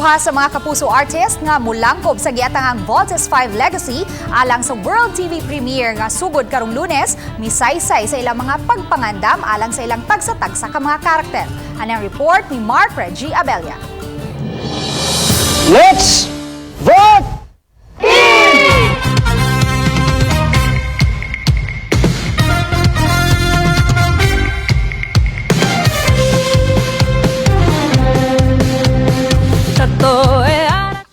Duha sa mga kapuso artist nga mulangkob sa giatangang Voltes 5 Legacy alang sa World TV premiere nga sugod karong Lunes, misaysay sa ilang mga pagpangandam alang sa ilang tagsa-tagsa ka mga karakter. Anang report ni Mark Reggie Abella. Let's vote!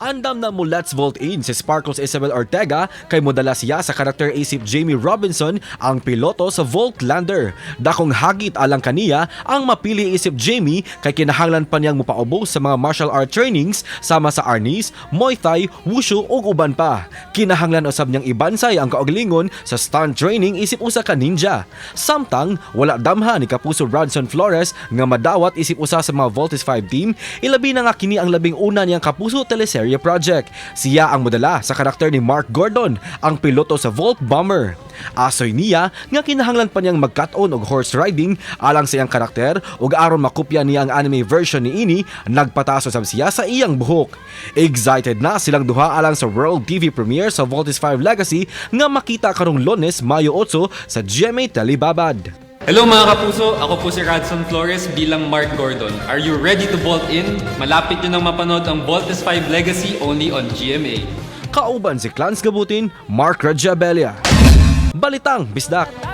Andam na mo Let's Vote In si Sparkles Isabel Ortega kay modala siya sa karakter isip Jamie Robinson ang piloto sa Voltlander. Dakong hagit alang kaniya ang mapili isip Jamie kay kinahanglan pa niyang mupaubo sa mga martial art trainings sama sa Arnis, Muay Thai, Wushu ug uban pa. Kinahanglan usab niyang ibansay ang kaugalingon sa stunt training isip usa ka ninja. Samtang wala damha ni Kapuso Bradson Flores nga madawat isip usa sa mga Voltes 5 team, ilabi na nga kini ang labing una niyang Kapuso teleserye project. Siya ang modala sa karakter ni Mark Gordon, ang piloto sa Volt Bomber. Asoy niya nga kinahanglan pa niyang magkat-on og horse riding alang sa iyang karakter ug aron makopya niya ang anime version ni ini, nagpataso sab siya sa iyang buhok. Excited na silang duha alang sa World TV premiere sa Voltes 5 Legacy nga makita karong Lunes, Mayo 8 sa GMA Telebabad. Hello mga kapuso, ako po si Radson Flores bilang Mark Gordon. Are you ready to bolt in? Malapit nyo nang mapanood ang Voltes 5 Legacy only on GMA. Kauban si Clans Gabutin, Mark Reggie Abella. Balitang Bisdak.